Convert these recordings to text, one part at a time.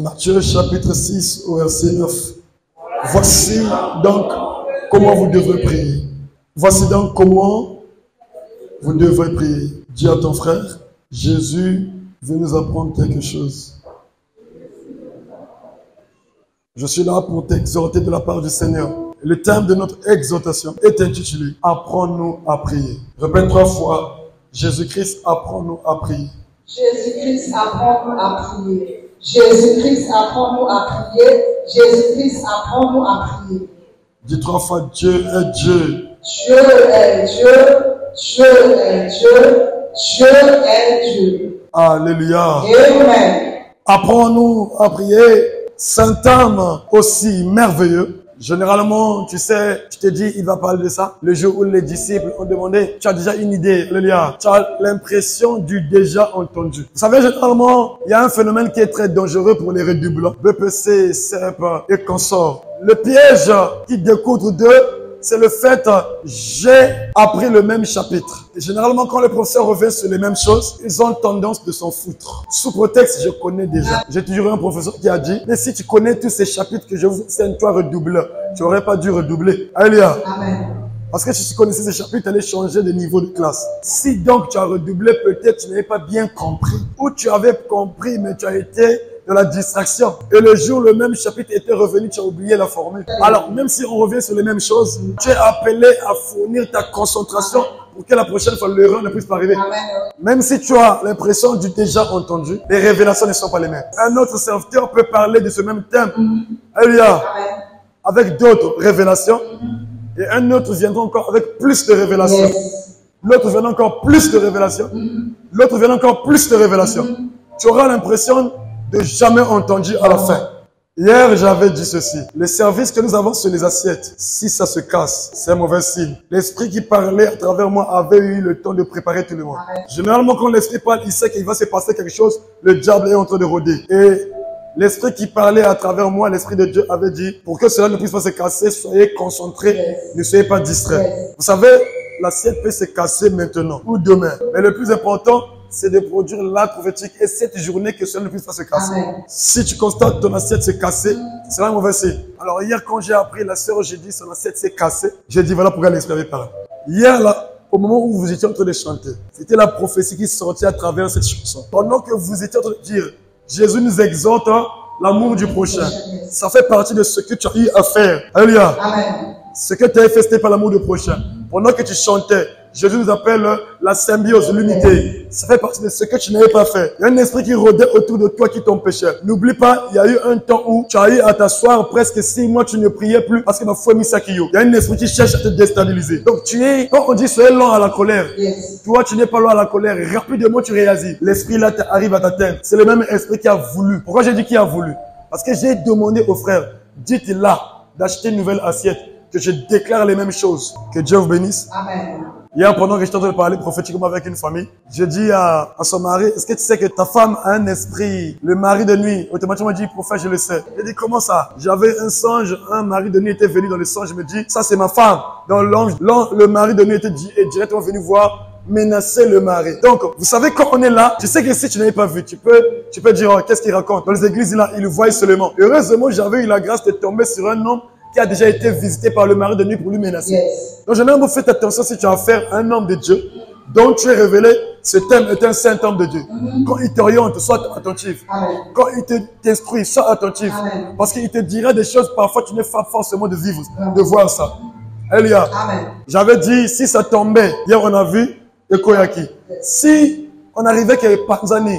Matthieu chapitre 6 au verset 9. Voici donc comment vous devrez prier. Voici donc comment vous devrez prier. Dis à ton frère, Jésus veut nous apprendre quelque chose. Je suis là pour t'exhorter de la part du Seigneur. Le thème de notre exhortation est intitulé « Apprends-nous à prier ». Répète 3 fois, Jésus-Christ, apprends-nous à prier. Jésus-Christ, apprends-nous à prier. Jésus-Christ, apprends-nous à prier. Jésus-Christ, apprends-nous à prier. Dis 3 fois, Dieu est Dieu. Dieu est Dieu. Dieu est Dieu. Dieu est Dieu. Alléluia. Amen. Apprends-nous à prier. C'est un thème aussi merveilleux. Généralement, tu sais, je te dis, il va parler de ça. Le jour où les disciples ont demandé, tu as déjà une idée, Alléluia. Tu as l'impression du déjà entendu. Vous savez, généralement, il y a un phénomène qui est très dangereux pour les redoublants. BPC, CEP et consorts. Le piège qui découle d'eux, c'est le fait, j'ai appris le même chapitre. Et généralement, quand le professeur revient sur les mêmes choses, ils ont tendance de s'en foutre. Sous prétexte, je connais déjà. J'ai toujours eu un professeur qui a dit, mais si tu connais tous ces chapitres que je vous enseigne, toi redoubleur, tu n'aurais pas dû redoubler. Alléluia. Amen. Parce que si tu connaissais ces chapitres, tu allais changer de niveau de classe. Si donc tu as redoublé, peut-être tu n'avais pas bien compris. Ou tu avais compris, mais tu as été de la distraction. Et le jour, le même chapitre était revenu, tu as oublié la formule. Alors, même si on revient sur les mêmes choses, tu es appelé à fournir ta concentration pour que la prochaine fois, l'erreur ne puisse pas arriver. Amen. Même si tu as l'impression du déjà entendu, les révélations ne sont pas les mêmes. Un autre serviteur peut parler de ce même thème. Alléluia. Avec d'autres révélations. Et un autre viendra encore avec plus de révélations. Yes. L'autre viendra encore plus de révélations. L'autre viendra encore plus de révélations. Tu auras l'impression de jamais entendu à la fin. Hier, j'avais dit ceci. Le service que nous avons sur les assiettes, si ça se casse, c'est un mauvais signe. L'esprit qui parlait à travers moi avait eu le temps de préparer tout le monde. Généralement, quand l'esprit parle, il sait qu'il va se passer quelque chose. Le diable est en train de rôder. Et l'esprit qui parlait à travers moi, l'esprit de Dieu avait dit, pour que cela ne puisse pas se casser, soyez concentrés, ne soyez pas distraits. Vous savez, l'assiette peut se casser maintenant ou demain. Mais le plus important, c'est de produire l'acte prophétique et cette journée que cela ne puisse pas se casser. Amen. Si tu constates ton assiette se casser, c'est un mauvais signe. Alors hier, quand j'ai appris, la sœur, j'ai dit son assiette s'est cassée. J'ai dit, voilà pourquoi l'esprit avait parlé. Hier, là, au moment où vous étiez en train de chanter, c'était la prophétie qui sortait à travers cette chanson. Pendant que vous étiez en train de dire, Jésus nous exhorte l'amour du prochain. Ça fait partie de ce que tu as eu à faire. Alléluia. Amen. Ce que tu as fait par l'amour du prochain. Pendant que tu chantais, Jésus nous appelle la symbiose, l'unité. Ça fait partie de ce que tu n'avais pas fait. Il y a un esprit qui rôdait autour de toi qui t'empêchait. N'oublie pas, il y a eu un temps où tu as eu à t'asseoir presque 6 mois, tu ne priais plus parce que ma foi misakio. Il y a un esprit qui cherche à te déstabiliser. Donc tu es, quand on dit soyez lent à la colère, Yes. toi tu n'es pas lent à la colère, rapidement tu réagis. L'esprit là arrive à t'atteindre. C'est le même esprit qui a voulu. Pourquoi j'ai dit qui a voulu? Parce que j'ai demandé aux frères, dites là d'acheter une nouvelle assiette, que je déclare les mêmes choses. Que Dieu vous bénisse. Amen. Hier, pendant que j'étais en train de parler prophétiquement avec une famille, j'ai dit à son mari, est-ce que tu sais que ta femme a un esprit, le mari de nuit? Automatiquement, il dit, prophète, je le sais. J'ai dit, comment ça? J'avais un songe, un mari de nuit était venu dans le songe, je me dis, ça c'est ma femme. Dans l'ange, le mari de nuit était directement venu voir, menacer le mari. Donc, vous savez, quand on est là, tu sais que si tu n'avais pas vu, tu peux dire, oh, qu'est-ce qu'il raconte? Dans les églises, là, il le voit seulement. Heureusement, j'avais eu la grâce de tomber sur un homme qui a déjà été visité par le mari de nuit pour lui menacer. Yes. Donc, généralement, faites attention si tu as affaire à un homme de Dieu dont tu es révélé, cet homme est un saint homme de Dieu. Quand il t'oriente, sois attentif. Amen. Quand il t'instruit, sois attentif. Amen. Parce qu'il te dira des choses, parfois tu n'es pas forcément de vivre, de voir ça. Alléluia. Amen. J'avais dit, si ça tombait, hier on a vu Ekoyaki. Si on arrivait qu'à Panzani,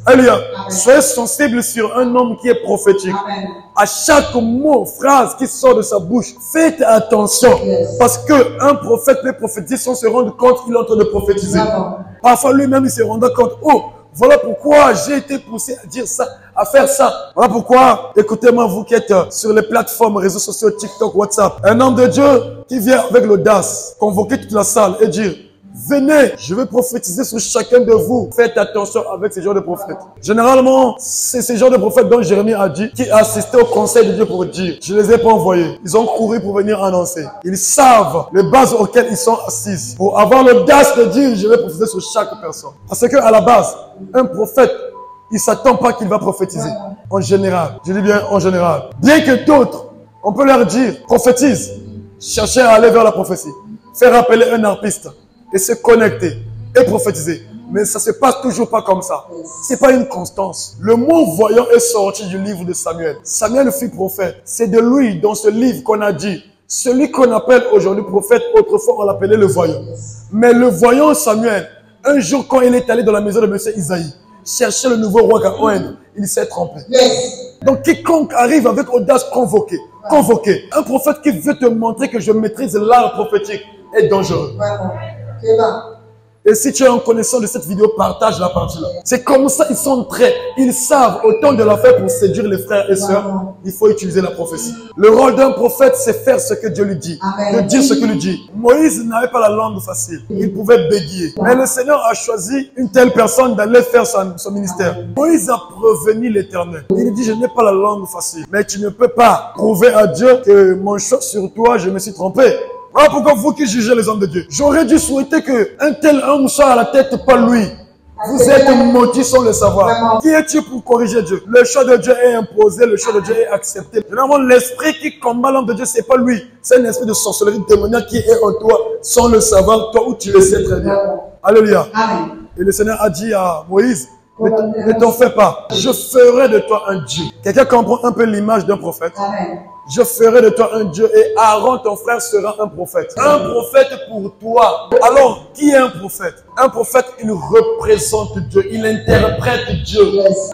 Alléluia. Soyez sensible sur un homme qui est prophétique. Amen. À chaque mot, phrase qui sort de sa bouche, faites attention. Yes. Parce qu'un prophète peut prophétiser sans se rendre compte qu'il est en train de prophétiser. Vraiment. Parfois lui-même il se rendra compte, oh, voilà pourquoi j'ai été poussé à dire ça, à faire ça. Voilà pourquoi, écoutez-moi vous qui êtes sur les plateformes, réseaux sociaux, TikTok, WhatsApp. Un homme de Dieu qui vient avec l'audace, convoquer toute la salle et dire, venez, je vais prophétiser sur chacun de vous. Faites attention avec ce genre de prophètes. Généralement, c'est ce genre de prophètes dont Jérémie a dit, qui a assisté au conseil de Dieu pour dire, je ne les ai pas envoyés. Ils ont couru pour venir annoncer. Ils savent les bases auxquelles ils sont assis pour avoir l'audace de dire, je vais prophétiser sur chaque personne. Parce que à la base, un prophète il ne s'attend pas qu'il va prophétiser. En général, je dis bien en général. Bien que d'autres, on peut leur dire, prophétise, chercher à aller vers la prophétie, faire appeler un harpiste et se connecter et prophétiser. Mais ça ne se passe toujours pas comme ça. C'est pas une constance. Le mot voyant est sorti du livre de Samuel. Samuel fut prophète. C'est de lui, dans ce livre, qu'on a dit, celui qu'on appelle aujourd'hui prophète, autrefois on l'appelait le voyant. Mais le voyant Samuel, un jour quand il est allé dans la maison de M. Isaïe, chercher le nouveau roi Gaon, il s'est trompé. Donc quiconque arrive avec audace convoqué. Un prophète qui veut te montrer que je maîtrise l'art prophétique est dangereux. Et si tu es en connaissance de cette vidéo, partage la partie là. C'est comme ça, ils savent autant de la faire pour séduire les frères et sœurs. Il faut utiliser la prophétie. Le rôle d'un prophète, c'est faire ce que Dieu lui dit. De dire ce qu'il lui dit. Moïse n'avait pas la langue facile. Il pouvait bégayer. Mais le Seigneur a choisi une telle personne d'aller faire son ministère. Moïse a prévenu l'Éternel. Il lui dit, je n'ai pas la langue facile. Mais tu ne peux pas prouver à Dieu que mon choix sur toi, je me suis trompé. Voilà pourquoi vous qui jugez les hommes de Dieu. J'aurais dû souhaiter qu'un tel homme soit à la tête, pas lui. Vous êtes maudits sans le savoir. Qui es-tu pour corriger Dieu? Le choix de Dieu est imposé, le choix de Dieu est accepté. Généralement, l'esprit qui combat l'homme de Dieu, c'est pas lui. C'est un esprit de sorcellerie démoniaque qui est en toi, sans le savoir, toi où tu le sais très bien. Alléluia. Et le Seigneur a dit à Moïse, ne t'en fais pas. Je ferai de toi un Dieu. Quelqu'un comprend un peu l'image d'un prophète? Je ferai de toi un Dieu et Aaron, ton frère, sera un prophète. Un prophète pour toi. Alors, qui est un prophète? Un prophète, il représente Dieu. Il interprète Dieu.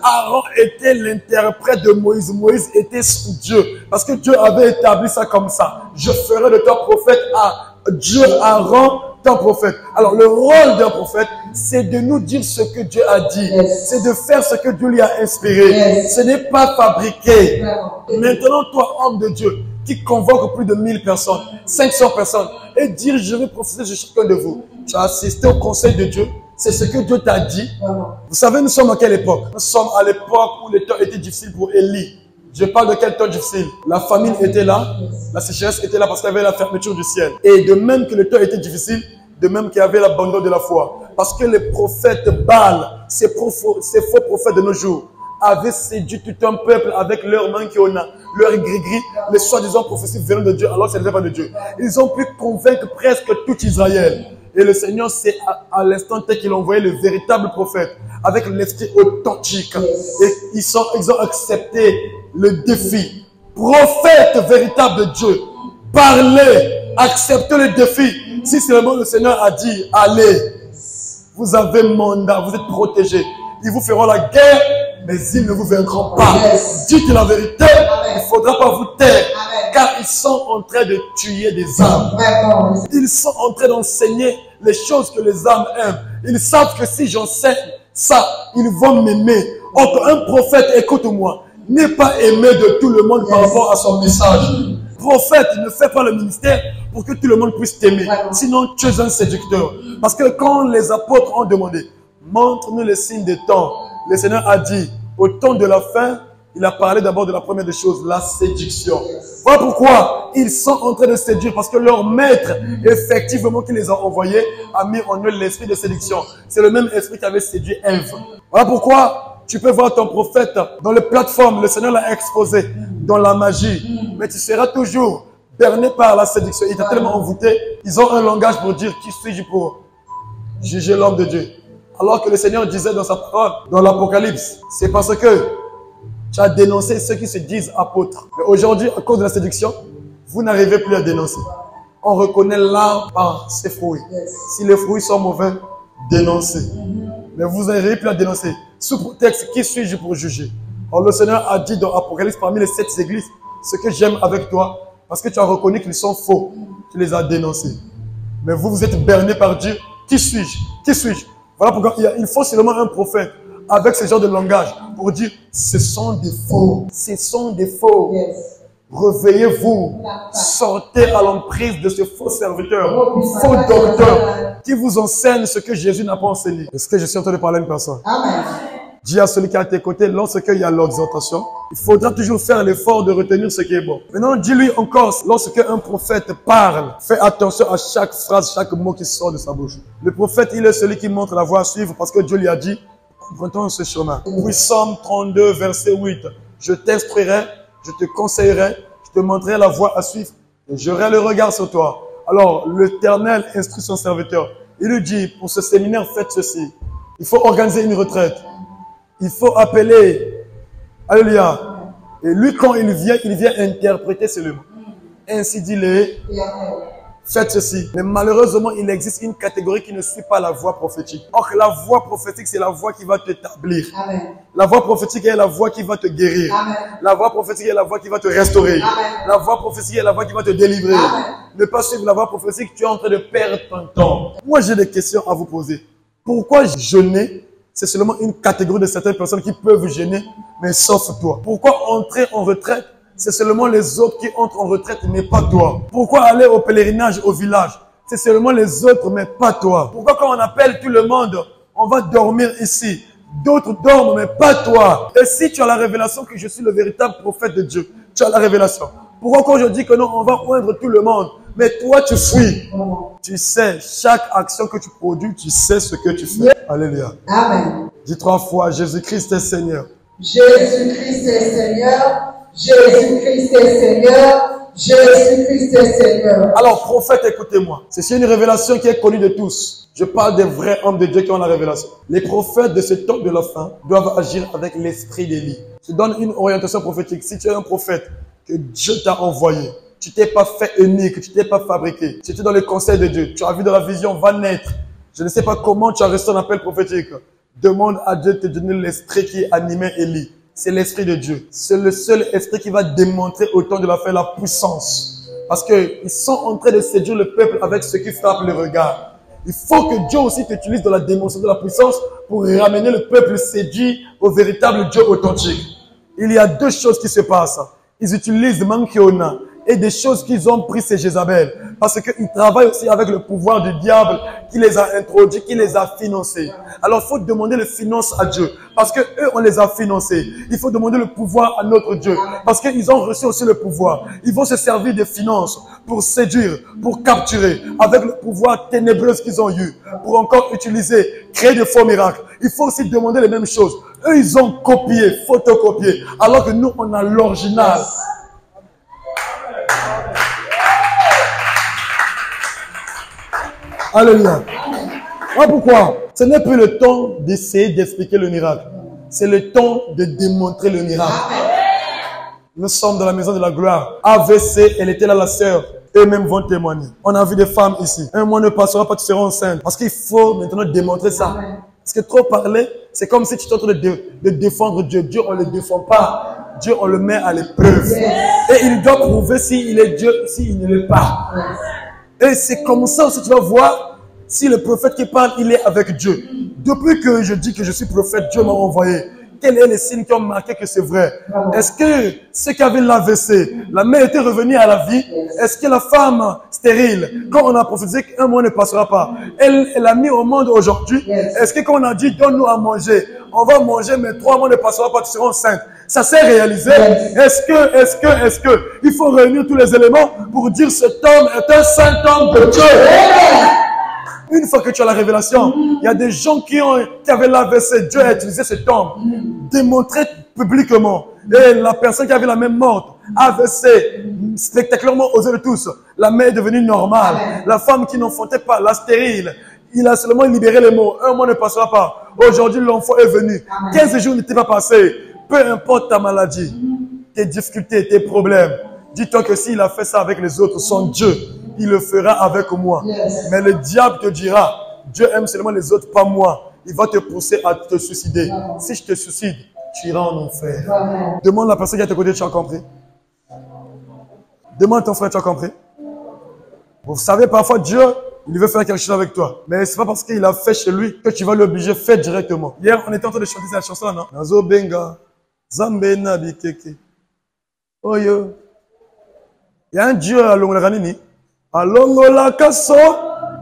Aaron était l'interprète de Moïse. Moïse était son Dieu. Parce que Dieu avait établi ça comme ça. Je ferai de toi prophète à Dieu, Aaron, ton prophète. Alors, le rôle d'un prophète, c'est de nous dire ce que Dieu a dit. C'est de faire ce que Dieu lui a inspiré. Ce n'est pas fabriqué. Maintenant, toi, homme de Dieu, qui convoque plus de 1000 personnes, 500 personnes, et dire, je vais prophétiser sur chacun de vous. Tu as assisté au conseil de Dieu. C'est ce que Dieu t'a dit. Vous savez, nous sommes à quelle époque? Nous sommes à l'époque où le temps était difficile pour Élie. Je parle de quel temps difficile? La famine était là, la sécheresse était là parce qu'il y avait la fermeture du ciel. Et de même que le temps était difficile, de même qu'il y avait l'abandon de la foi. Parce que les prophètes Baal, ces faux prophètes de nos jours, avaient séduit tout un peuple avec leur mankiona, leur gris-gris, les soi-disant prophéties venant de Dieu, alors que ce n'était pas de Dieu. Ils ont pu convaincre presque tout Israël. Et le Seigneur, c'est à l'instant tel qu'il a envoyé le véritable prophète, avec l'esprit authentique. Et ils ont accepté le défi. Prophète véritable de Dieu, parlez, acceptez le défi. Si seulement le Seigneur a dit, allez, vous avez mandat, vous êtes protégés. Ils vous feront la guerre, mais ils ne vous vaincront pas. Dites la vérité, il ne faudra pas vous taire, car ils sont en train de tuer des âmes. Ils sont en train d'enseigner les choses que les âmes aiment. Ils savent que si j'enseigne ça, ils vont m'aimer. Or, un prophète, écoute-moi, n'est pas aimé de tout le monde par rapport à son message. Prophète ne fait pas le ministère pour que tout le monde puisse t'aimer. Sinon, tu es un séducteur. Parce que quand les apôtres ont demandé, montre-nous les signes des temps, le Seigneur a dit, au temps de la fin, il a parlé d'abord de la première des choses, la séduction. Voilà pourquoi ils sont en train de séduire, parce que leur maître, effectivement, qui les a envoyés, a mis en eux l'esprit de séduction. C'est le même esprit qui avait séduit Ève. Voilà pourquoi tu peux voir ton prophète dans les plateformes, le Seigneur l'a exposé, dans la magie. Mais tu seras toujours berné par la séduction. Il t'a tellement envoûté. Ils ont un langage pour dire, qui suis-je pour juger l'homme de Dieu? Alors que le Seigneur disait dans sa parole, dans l'Apocalypse, c'est parce que tu as dénoncé ceux qui se disent apôtres. Mais aujourd'hui, à cause de la séduction, vous n'arrivez plus à dénoncer. On reconnaît l'arbre par ses fruits. Si les fruits sont mauvais, dénoncez. Mais vous n'arrivez plus à dénoncer. Sous prétexte, qui suis-je pour juger? Alors le Seigneur a dit dans Apocalypse, parmi les 7 églises, ce que j'aime avec toi, parce que tu as reconnu qu'ils sont faux, tu les as dénoncés. Mais vous, vous êtes berné par Dieu. Qui suis-je? Qui suis-je? Voilà pourquoi il faut seulement un prophète avec ce genre de langage pour dire, ce sont des faux. Ce sont des faux. Réveillez-vous. Sortez à l'emprise de ce faux serviteur, faux docteur, qui vous enseigne ce que Jésus n'a pas enseigné. Est-ce que je suis en train de parler à une personne? Amen. Dis à celui qui est à tes côtés, lorsqu'il y a l'exhortation, il faudra toujours faire l'effort de retenir ce qui est bon. Maintenant, dis-lui encore, lorsque un prophète parle, fais attention à chaque phrase, chaque mot qui sort de sa bouche. Le prophète, il est celui qui montre la voie à suivre parce que Dieu lui a dit, Empruntons ce chemin. Oui, Psaume 32, verset 8. Je t'instruirai, je te conseillerai, je te montrerai la voie à suivre et j'aurai le regard sur toi. Alors, l'Éternel instruit son serviteur. Il lui dit, pour ce séminaire, faites ceci. Il faut organiser une retraite. Il faut appeler. Alléluia. Et lui, quand il vient interpréter seulement. Ainsi dit-il, faites ceci. Mais malheureusement, il existe une catégorie qui ne suit pas la voie prophétique. Or, la voie prophétique, c'est la voie qui va t'établir. La voie prophétique est la voie qui va te guérir. Amen. La voie prophétique est la voie qui va te restaurer. Amen. La voie prophétique est la voie qui va te délivrer. Amen. Ne pas suivre la voie prophétique, tu es en train de perdre ton temps. Moi, j'ai des questions à vous poser. Pourquoi jeûner? C'est seulement une catégorie de certaines personnes qui peuvent jeûner, mais sauf toi. Pourquoi entrer en retraite? C'est seulement les autres qui entrent en retraite, mais pas toi. Pourquoi aller au pèlerinage, au village? C'est seulement les autres, mais pas toi. Pourquoi quand on appelle tout le monde, on va dormir ici? D'autres dorment, mais pas toi. Et si tu as la révélation que je suis le véritable prophète de Dieu, tu as la révélation. Pourquoi quand je dis que non, on va oindre tout le monde, mais toi tu fuis? Tu sais, chaque action que tu produis, tu sais ce que tu fais. Alléluia. Amen. Dis 3 fois, Jésus-Christ est Seigneur. Jésus-Christ est Seigneur. Jésus-Christ est Seigneur. Jésus-Christ est Seigneur. Alors, prophète, écoutez-moi. C'est une révélation qui est connue de tous. Je parle des vrais hommes de Dieu qui ont la révélation. Les prophètes de ce temps de la fin doivent agir avec l'esprit d'Élie. Je donne une orientation prophétique. Si tu es un prophète que Dieu t'a envoyé, tu t'es pas fait unique, tu t'es pas fabriqué, tu étais dans le conseil de Dieu, tu as vu dans la vision, va naître. Je ne sais pas comment tu as reçu un appel prophétique. Demande à Dieu de te donner l'esprit qui animait Élie. C'est l'esprit de Dieu. C'est le seul esprit qui va démontrer au temps de la fin la puissance. Parce qu'ils sont en train de séduire le peuple avec ce qui frappe le regard. Il faut que Dieu aussi t'utilise dans la démonstration de la puissance pour ramener le peuple séduit au véritable Dieu authentique. Il y a 2 choses qui se passent. Ils utilisent Mankiona et des choses qu'ils ont pris, c'est Jézabel. Parce qu'ils travaillent aussi avec le pouvoir du diable qui les a introduits, qui les a financés. Alors il faut demander le finance à Dieu. Parce que eux, on les a financés. Il faut demander le pouvoir à notre Dieu. Parce qu'ils ont reçu aussi le pouvoir. Ils vont se servir des finances pour séduire, pour capturer, avec le pouvoir ténébreux qu'ils ont eu, pour encore utiliser, créer de faux miracles. Il faut aussi demander les mêmes choses. Eux, ils ont copié, photocopié, alors que nous, on a l'original. Alléluia. Ah, pourquoi? Ce n'est plus le temps d'essayer d'expliquer le miracle. C'est le temps de démontrer le miracle. Nous sommes dans la maison de la gloire. AVC, elle était là, la sœur. Eux-mêmes vont témoigner. On a vu des femmes ici. Un mois ne passera pas, tu seras enceinte. Parce qu'il faut maintenant démontrer ça. Parce que trop parler, c'est comme si tu étais en train de défendre Dieu. Dieu, on ne le défend pas. Dieu, on le met à l'épreuve. Et il doit prouver s'il est Dieu, s'il ne l'est pas. Et c'est comme ça aussi tu vas voir si le prophète qui parle, il est avec Dieu. Depuis que je dis que je suis prophète, Dieu m'a envoyé. Quels sont les signes qui ont marqué que c'est vrai? Est-ce que ceux qui avaient l'AVC, la mère était revenue à la vie? Est-ce que la femme stérile, quand on a prophétisé qu'un mois ne passera pas, elle a mis au monde aujourd'hui? Est-ce que quand on a dit donne-nous à manger, on va manger mais 3 mois ne passera pas, tu seras enceinte? Ça s'est réalisé? Est-ce que il faut réunir tous les éléments pour dire cet homme est un saint homme de Dieu? Une fois que tu as la révélation, il y a des gens qui avaient l'AVC, Dieu a utilisé cet homme, démontré publiquement. Et la personne qui avait la même mort, AVC, spectaculairement aux yeux de tous, la mère est devenue normale. La femme qui n'enfantait pas, la stérile, il a seulement libéré les mots. 1 mois ne passera pas. Aujourd'hui, l'enfant est venu. 15 jours n'étaient pas passés. Peu importe ta maladie, tes difficultés, tes problèmes, dis-toi que s'il a fait ça avec les autres, son Dieu, il le fera avec moi. Mais le diable te dira, Dieu aime seulement les autres, pas moi. Il va te pousser à te suicider. Si je te suicide, tu iras en enfer. Demande la personne qui est à tes côtés, tu as compris? Demande ton frère, tu as compris? Vous savez, parfois Dieu, il veut faire quelque chose avec toi. Mais c'est pas parce qu'il a fait chez lui que tu vas l'obliger, fais directement. Hier, on était en train de chanter cette chanson-là, non? Nazo Benga, Zambena Bikeke. Oh yo. Il y a un Dieu à Longolanini. À Longolakaso.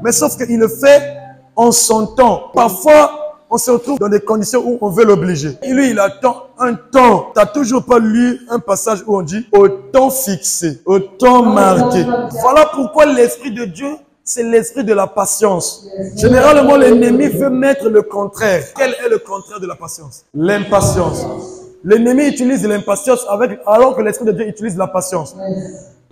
Mais sauf qu'il le fait en son temps. Parfois, on se retrouve dans des conditions où on veut l'obliger. Et lui, il attend un temps. Tu n'as toujours pas lu un passage où on dit au temps fixé, au temps marqué. Voilà pourquoi l'Esprit de Dieu c'est l'esprit de la patience. Généralement, l'ennemi veut mettre le contraire. Quel est le contraire de la patience? L'impatience. L'ennemi utilise l'impatience alors que l'Esprit de Dieu utilise la patience.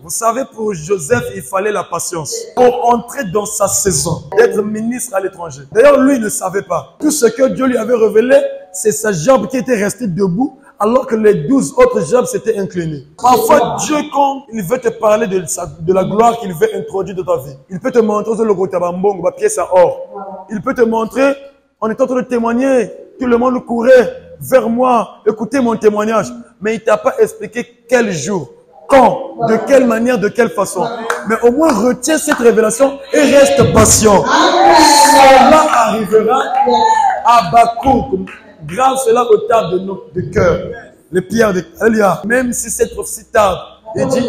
Vous savez, pour Joseph, il fallait la patience pour entrer dans sa saison, d'être ministre à l'étranger. D'ailleurs, lui, il ne savait pas. Tout ce que Dieu lui avait révélé, c'est sa jambe qui était restée debout, alors que les 12 autres jambes s'étaient inclinées. Parfois, Dieu, quand il veut te parler de la gloire qu'il veut introduire dans ta vie, il peut te montrer le gotabambong, ma pièce à or. Il peut te montrer, on est en train de témoigner, tout le monde courait vers moi, écoutez mon témoignage. Mais il ne t'a pas expliqué quel jour, quand, de quelle manière, de quelle façon. Mais au moins, retiens cette révélation et reste patient. Cela arrivera à Habakkuk. Grave cela au table de cœur. Les pierres de... Alléluia. Même si cette prophétie tarde, il dit,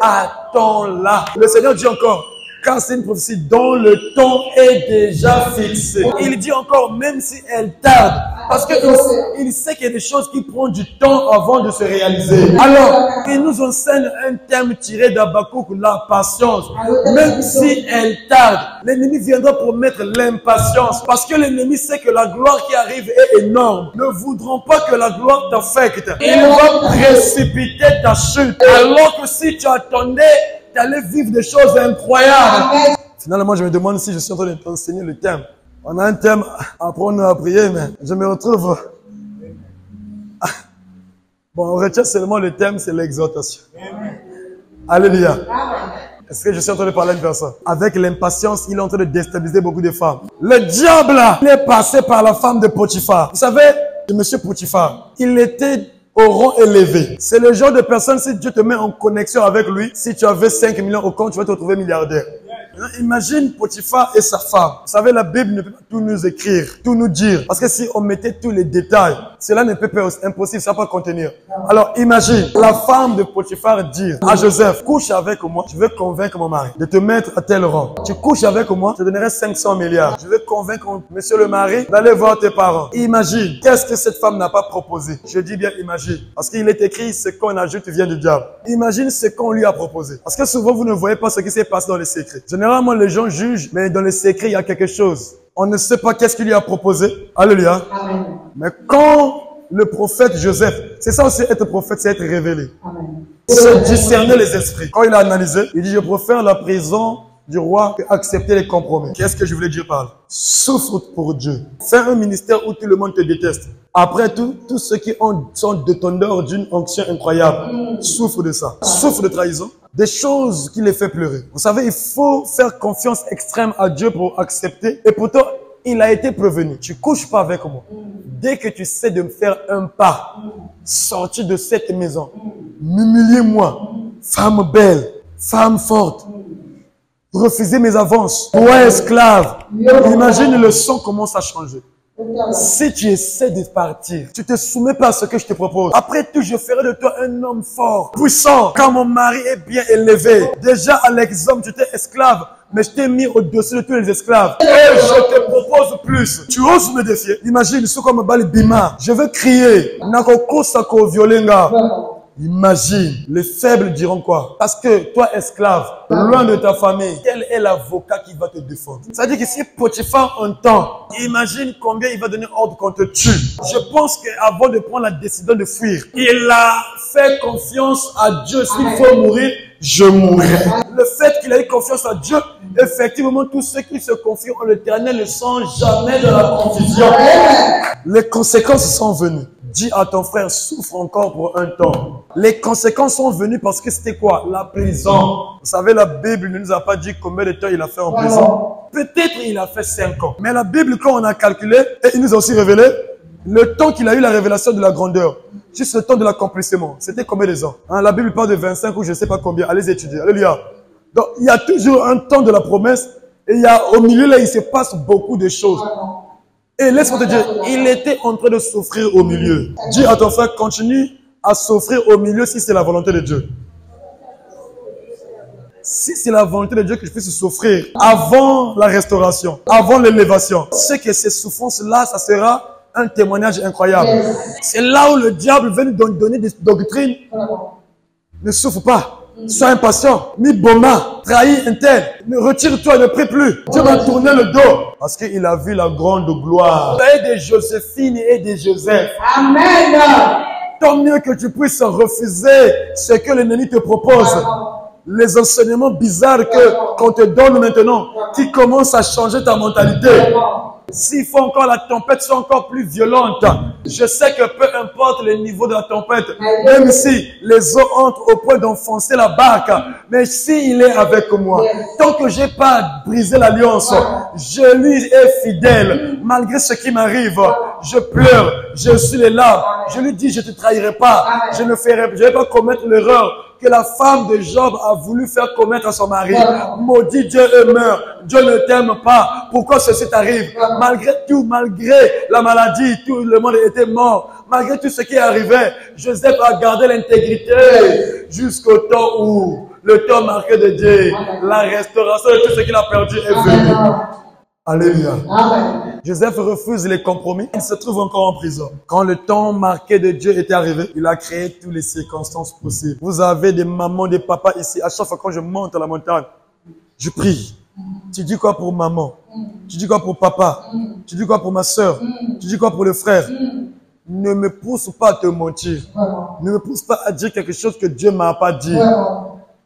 attends-la. Le Seigneur dit encore, car c'est une prophétie dont le temps est déjà fixé. Il dit encore, même si elle tarde, parce qu'il sait qu'il y a des choses qui prennent du temps avant de se réaliser. Alors, il nous enseigne un terme tiré d'Habakkuk, la patience. Même si elle tarde, l'ennemi viendra pour mettre l'impatience. Parce que l'ennemi sait que la gloire qui arrive est énorme. Ne voudront pas que la gloire t'affecte. Il va précipiter ta chute. Alors que si tu attendais, tu allais vivre des choses incroyables. Finalement, je me demande si je suis en train de t'enseigner le thème. On a un thème, apprendre à prier, mais je me retrouve... Bon, on retient seulement le thème, c'est l'exhortation. Alléluia. Est-ce que je suis en train de parler à une personne? Avec l'impatience, il est en train de déstabiliser beaucoup de femmes. Le diable, il est passé par la femme de Potiphar. Vous savez, monsieur Potiphar, il était au rang élevé. C'est le genre de personne, si Dieu te met en connexion avec lui, si tu avais 5 millions au compte, tu vas te retrouver milliardaire. Imagine Potiphar et sa femme. Vous savez, la Bible ne peut pas tout nous écrire, tout nous dire. Parce que si on mettait tous les détails, cela ne peut pas, impossible, ça ne va pas contenir. Alors imagine, la femme de Potiphar dit à Joseph, couche avec moi, je veux convaincre mon mari de te mettre à tel rang. Tu couches avec moi, je te donnerai 500 milliards. Je veux convaincre monsieur le mari d'aller voir tes parents. Imagine, qu'est-ce que cette femme n'a pas proposé? Je dis bien imagine. Parce qu'il est écrit, ce qu'on ajoute vient du diable. Imagine ce qu'on lui a proposé. Parce que souvent, vous ne voyez pas ce qui s'est passé dans les secrets. Généralement, les gens jugent, mais dans les secrets, il y a quelque chose. On ne sait pas qu'est-ce qu'il lui a proposé. Alléluia. Amen. Mais quand le prophète Joseph, c'est ça aussi être prophète, c'est être révélé. C'est discerner les esprits. Quand il a analysé, il dit, je préfère la prison du roi que accepter les compromis. Qu'est-ce que je voulais dire par là? Souffre pour Dieu. Fais un ministère où tout le monde te déteste. Après tout, tous ceux qui sont détenteurs d'une onction incroyable souffrent de ça. Souffrent de trahison. Des choses qui les fait pleurer. Vous savez, il faut faire confiance extrême à Dieu pour accepter. Et pourtant, il a été prévenu. Tu couches pas avec moi. Dès que tu sais de me faire un pas, sortir de cette maison, m'humilier moi, femme belle, femme forte, refuser mes avances, toi esclave. Imagine le son commence à changer. Si tu essaies de partir, tu te soumets pas à ce que je te propose. Après tout, je ferai de toi un homme fort, puissant, quand mon mari est bien élevé. Déjà, à l'exemple, tu étais esclave, mais je t'ai mis au-dessus de tous les esclaves. Et je te propose plus. Tu oses me défier? Imagine, ce qu'on me bat le bima. Je veux crier. Nakoko sako violenga. Imagine, les faibles diront quoi? Parce que toi, esclave, loin de ta famille, quel est l'avocat qui va te défendre? C'est-à-dire que si Potiphar entend, imagine combien il va donner ordre qu'on te tue. Je pense qu'avant de prendre la décision de fuir, il a fait confiance à Dieu. S'il faut mourir, je mourrai. Le fait qu'il a eu confiance à Dieu, effectivement, tous ceux qui se confient en l'Éternel ne sont jamais dans la confusion. Les conséquences sont venues. Dis à ton frère, souffre encore pour un temps. Les conséquences sont venues parce que c'était quoi? La prison. Vous savez, la Bible ne nous a pas dit combien de temps il a fait en prison. Peut-être il a fait 5 ans. Mais la Bible, quand on a calculé, et il nous a aussi révélé, le temps qu'il a eu la révélation de la grandeur, juste le temps de l'accomplissement, c'était combien de ans? La Bible parle de 25 ou je ne sais pas combien. Allez étudier. Alléluia. Donc, il y a toujours un temps de la promesse et il y a, au milieu là, il se passe beaucoup de choses. Et laisse-moi te dire, il était en train de souffrir au milieu. Dis à ton frère, continue à souffrir au milieu si c'est la volonté de Dieu. Si c'est la volonté de Dieu que je puisse souffrir avant la restauration, avant l'élévation, c'est que ces souffrances-là, ça sera un témoignage incroyable. C'est là où le diable veut nous donner des doctrines. Ne souffre pas. Sois impatient. Mi boma, trahis un tel. Retire-toi, ne prie plus. Dieu m'a tourné le dos. Parce qu'il a vu la grande gloire. Et des Joséphine et des Joseph. Amen. Tant mieux que tu puisses refuser ce que l'ennemi te propose. Les enseignements bizarres qu'on te donne maintenant, qui commencent à changer ta mentalité. S'il faut encore la tempête soit encore plus violente, je sais que peu importe le niveau de la tempête, même si les eaux entrent au point d'enfoncer la barque, mais s'il est avec moi, tant que j'ai pas brisé l'alliance, je lui ai fidèle, malgré ce qui m'arrive, je pleure, je suis les larmes, je lui dis je te trahirai pas, je vais pas commettre l'erreur que la femme de Job a voulu faire commettre à son mari. Maudit Dieu et meurt. Dieu ne t'aime pas. Pourquoi ceci t'arrive? Malgré tout, malgré la maladie, tout le monde était mort. Malgré tout ce qui arrivait, Joseph a gardé l'intégrité jusqu'au temps où le temps marqué de Dieu, la restauration de tout ce qu'il a perdu est venu. Alléluia. Amen. Joseph refuse les compromis. Il se trouve encore en prison. Quand le temps marqué de Dieu était arrivé, il a créé toutes les circonstances possibles. Vous avez des mamans, des papas ici. À chaque fois quand je monte à la montagne, je prie. Tu dis quoi pour maman? Tu dis quoi pour papa? Tu dis quoi pour ma soeur? Tu dis quoi pour le frère? Ne me pousse pas à te mentir. Ne me pousse pas à dire quelque chose que Dieu m'a pas dit.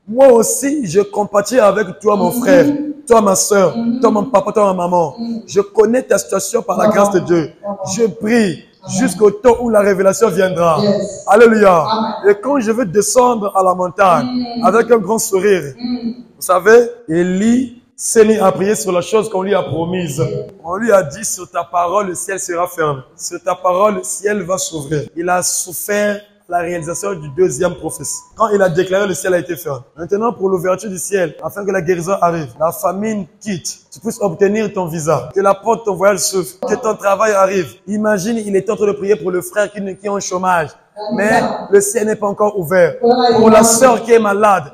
Moi aussi, je compatis avec toi, mon frère. Toi, ma soeur, toi, mon papa, toi, ma maman. Je connais ta situation par la grâce de Dieu. Je prie jusqu'au temps où la révélation viendra. Alléluia. Et quand je veux descendre à la montagne avec un grand sourire, vous savez, Élie s'est mis à prier sur la chose qu'on lui a promise. On lui a dit, sur ta parole, le ciel sera fermé. Sur ta parole, le ciel va s'ouvrir. Il a souffert la réalisation du deuxième prophétie. Quand il a déclaré, le ciel a été fermé. Maintenant, pour l'ouverture du ciel, afin que la guérison arrive, la famine quitte, tu puisses obtenir ton visa, que la porte de ton voyage s'ouvre, que ton travail arrive. Imagine, il est en train de prier pour le frère qui est en chômage. Mais le ciel n'est pas encore ouvert. Pour la sœur qui est malade,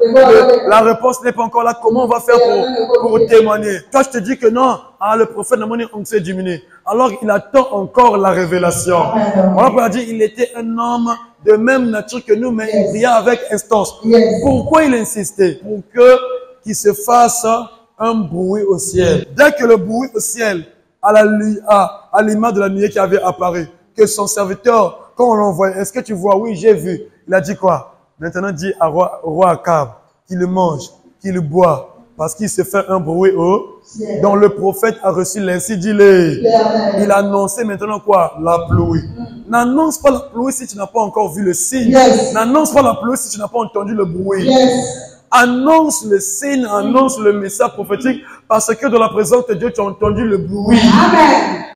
la réponse n'est pas encore là. Comment on va faire pour témoigner? Toi, je te dis que non, le prophète n'a pas s'est diminué. Alors, il attend encore la révélation. On peut dire il était un homme de même nature que nous, mais il priait avec instance. Pourquoi il insistait? Pour qu'il se fasse un bruit au ciel. Dès que le bruit au ciel, à l'image de la nuée qui avait apparu, que son serviteur, quand on l'envoie, est-ce que tu vois? Oui, j'ai vu. Il a dit quoi? Maintenant, dit à roi Akab qu'il le mange, qu'il le boit, parce qu'il se fait un bruit au ciel. Donc le prophète a reçu l'ainsi dit-il. Il a annoncé maintenant quoi? La pluie. N'annonce pas la pluie si tu n'as pas encore vu le signe. N'annonce pas la pluie si tu n'as pas entendu le bruit. Annonce le signe, annonce le message prophétique, parce que dans la présence de Dieu, tu as entendu le bruit. Amen.